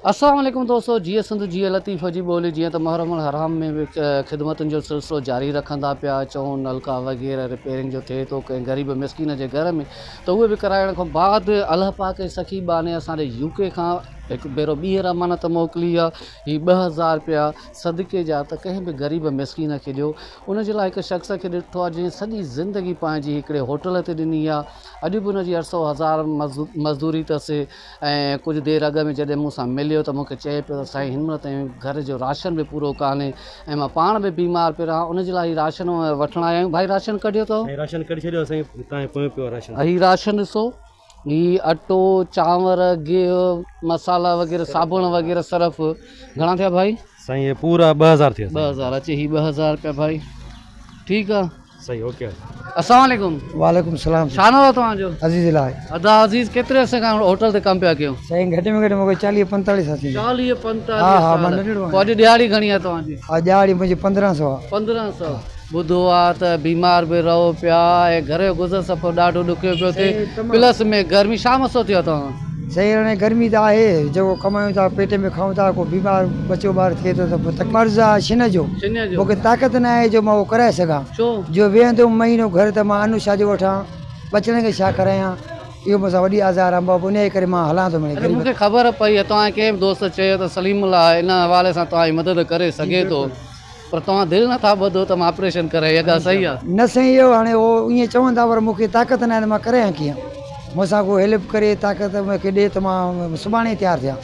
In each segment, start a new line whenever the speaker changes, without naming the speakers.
अस्सलाम वालेकुम दोस्तों, जीअं सिंध जीअं लतीफ़ जी ॿोली, जीअं त मुहर्रम हराम में बि ख़िदमतुनि जो सिलसिलो जारी रखंदा पिया चऊं, नलका वग़ैरह रिपेयरिंग जो थिए थो कंहिं ग़रीब मिसकिन जे घर में, त उहे बि कराइण खां बाद अल्लाह पाक जे सखी बाने असांजे यूके खां हिकु भेरो ॿीहर अमानत मोकिली आहे। हीअ 2000 रुपया सदके जा त कंहिं बि ग़रीब मिसकिन खे ॾियो। उन जे लाइ हिकु शख़्स खे ॾिठो आहे जंहिं सॼी ज़िंदगी पंहिंजी हिकिड़े होटल ते ॾिनी आहे। अॼु बि उनजी 800,000 मज़दूरी अथसि ऐं कुझु देरि अॻु में जॾहिं मूंसां मिलियो त मूंखे चए पियो त साईं हिन महिल ताईं घर जो राशन बि पूरो कान्हे ऐं मां पाण बि बीमार पियो रहां। उन जे लाइ राशन वठणु आया आहियूं। भाई राशन कढियो अथव?
राशन कढी छॾियो साईं, तव्हांजे पोइ पियो राशन।
हीअ राशन ॾिसो, हीअ अटो, चांवर, गिहु, मसाला वग़ैरह, साबुण वग़ैरह, सर्फ। घणा थिया भाई?
साईं ये पूरा 2000 थिया।
2000 अचे, हीअ 2000 रुपया भाई। ठीकु आहे,
सही, ओके।
अस्सलाम वालेकुम।
वालेकुम सलाम।
छा नालो आहे तव्हांजो?
अज़ीज़ इलाही।
अदा अज़ीज़, केतिरे अर्से खां होटल ते कमु पिया कयो?
साईं घटि में घटि मूंखे 40-45 साल थी।
40-45
हा हा,
साल।
मां नंढड़ो
पोइ अॼु ॾियारी घणी आहे तव्हांजी?
ॾियारी मुंहिंजी 1500 आहे।
1500। ॿुधो आहे त बीमार बि रहो पिया ऐं घर जो गुज़र सफ़र ॾाढो ॾुखियो पियो थिए, प्लस में गर्मी। छा मसो थियो तव्हां?
सही हाणे गर्मी त आहे, जेको कमायूं था पेट में खाऊं था, को बीमार बच्चो ॿार थिए थो त मर्ज़ आहे छिन जो। मूंखे ताक़त न आहे जो मां उहो कराए सघां। जो वेहंदुमि महीनो घर त मां अनुषा जो वठां, बचण खे छा करायां, इहो मूंसां वॾी आज़ार आहे बाबू। उन जे करे मां हलां थो।
मूंखे ख़बर पई आहे तव्हां कंहिं दोस्त चयो त सलीमुल्लाह हिन हवाले सां तव्हांजी मदद करे सघे थो, पर तव्हां दिलि नथा ॿधो त मां ऑपरेशन कराए। इहा ॻाल्हि सही आहे? न
साईं, इहो हाणे उहो ईअं चवंदा, पर मूंखे ताक़त न आहे त मां करायां कीअं। मूंसां को हेल्प करे ताक़त मूंखे ॾिए त मां सुभाणे ई तयारु थियां,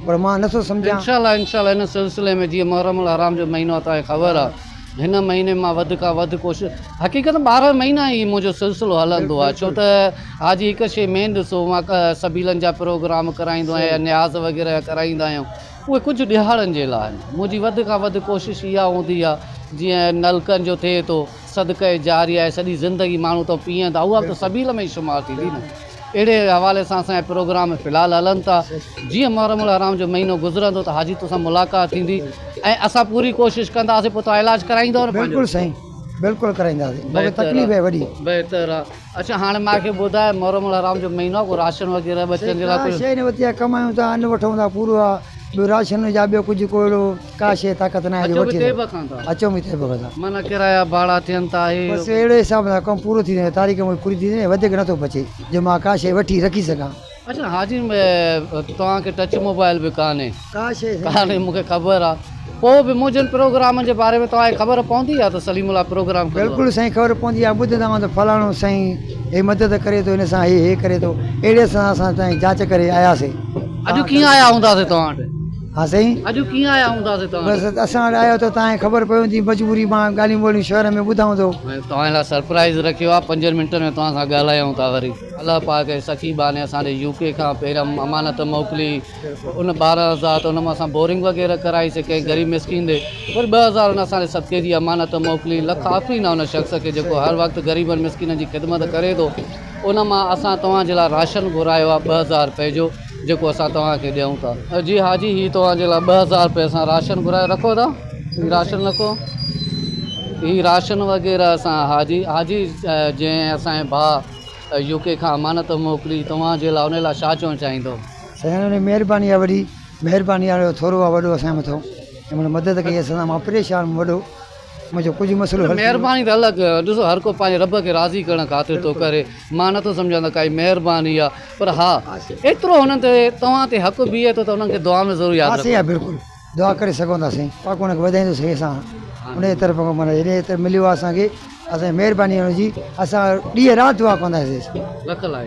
पर मां नथो सम्झां।
इंशाल्लाह हिन सिलसिले में जीअं मुहर्रम हराम जो महीनो आहे, तव्हांखे ख़बर आहे, हिन महीने मां वधि खां वधि कोशिशि, हक़ीक़त 12 महीना ई मुंहिंजो सिलसिलो हलंदो आहे। छो त हाजी हिकु शइ मेन ॾिसो, मां सबीलनि जा प्रोग्राम कराईंदो आहियां, न्याज़ वग़ैरह कराईंदा आहियूं, उहे कुझु ॾिहाड़नि जे लाइ। मुंहिंजी वधि खां वधि कोशिशि इहा हूंदी आहे जीअं नलकनि जो थिए थो, सदके जारी आहे, सॼी ज़िंदगी माण्हू त पीअंदा, उहा बि त सबील में ई शुमार थींदी न। अहिड़े हवाले सां असांजा प्रोग्राम फ़िलहालु हलनि था। जीअं मुहर्रम हराम जो महीनो गुज़रंदो त हाजी तोसां मुलाक़ात थींदी ऐं असां पूरी कोशिशि कंदासीं। पोइ तव्हां इलाजु कराईंदव न? बिल्कुलु
साईं, बिल्कुलु कराईंदासीं। तकलीफ़ आहे वॾी।
बहितर आहे। अच्छा, हाणे मूंखे ॿुधाए, मुहर्रम हराम जो महीनो आहे, को राशन वग़ैरह बचनि जे लाइ
शइ न वरिती आहे, कमायूं था, अन्न वठूं था, पूरो आहे। ॿियो राशन जा ॿियो कुझु को अहिड़ो का शइ ताक़त न आहे। अचो बि थिए बग़दा,
माना किराया भाड़ा थियनि था,
बसि अहिड़े हिसाब सां कमु पूरो थी वञे, तारीख़ में पूरी थी वञे, वधीक नथो बचे जो मां का शइ वठी रखी सघां।
अच्छा हाजी, तव्हांखे टच मोबाइल बि कान्हे?
का शइ
कान्हे, मूंखे ख़बर आहे। पोइ बि मुंहिंजनि प्रोग्रामनि जे बारे में तव्हांखे ख़बर पवंदी आहे त सलीमुल्लाह प्रोग्राम?
बिल्कुलु साईं, ख़बर पवंदी आहे। ॿुधंदा त फलाणो साईं हे मदद करे थो, हिन सां हे करे थो। अहिड़े सां असां ताईं जांच करे आयासीं।
अॼु कीअं आया हूंदासीं तव्हां वटि?
हा साईं,
अॼु कीअं आया हूंदासीं तव्हां?
बसि असां वटि आयो त तव्हांखे ख़बर पवंदी, मजबूरी मां ॻाल्हियूं ॿोलियूं शहर में ॿुधां थो।
तव्हां लाइ सरप्राइज़ रखियो आहे, 5 मिंटनि में तव्हां सां ॻाल्हायूं था वरी। अलाह पाक सखी बाने असांजे यूके खां पहिरियों अमानत मोकिली, उन 12,000 त उन मां असां बोरिंग वग़ैरह कराईसीं कंहिं ग़रीब मिसकिन ॾे, वरी 2000 उन असांजे सदके जी अमानत मोकिली। लख आफ़रीन आहे उन शख़्स खे जेको हर वक़्तु ग़रीबनि मिसकिन जी ख़िदमत करे थो। उन मां असां तव्हांजे लाइ राशन घुरायो आहे 2000 रुपए जो, जेको असां तव्हांखे ॾियूं था। जी हाजी, हीअ तव्हांजे लाइ 2000 रुपए असां राशन घुराए रखो था। हीअ राशन रखो, हीअ राशन वग़ैरह असां हाजी जंहिं असांजे भाउ यूके खां अमानत मोकिली, तव्हांजे लाइ उन लाइ छा चवणु चाहींदो?
साईं हुन महिरबानी आहे, वॾी महिरबानी आहे, थोरो आहे वॾो असांजे मथां, हिन मदद कई असां। मां परेशान वॾो, मुंहिंजो कुझु मसइलो। महिरबानी
त अलॻि, ॾिसो हर को पंहिंजे रब खे राज़ी करण ख़ातिर थो करे। मां नथो सम्झां त काई महिरबानी आहे, पर हा एतिरो हुननि ते तव्हां ते हक़ बीहे थो त हुननि खे दुआ में ज़रूरु यादि रखो।
बिल्कुलु दुआ करे सघूं था साईं, पाक हुनखे वधाईंदोसीं असां। उन जे तरफ़ खां माना हेॾे तरफ़ मिलियो आहे असांखे, असांजी महिरबानी हुनजी। असां ॾींहं राति दुआ कंदासीं। लख लाइ।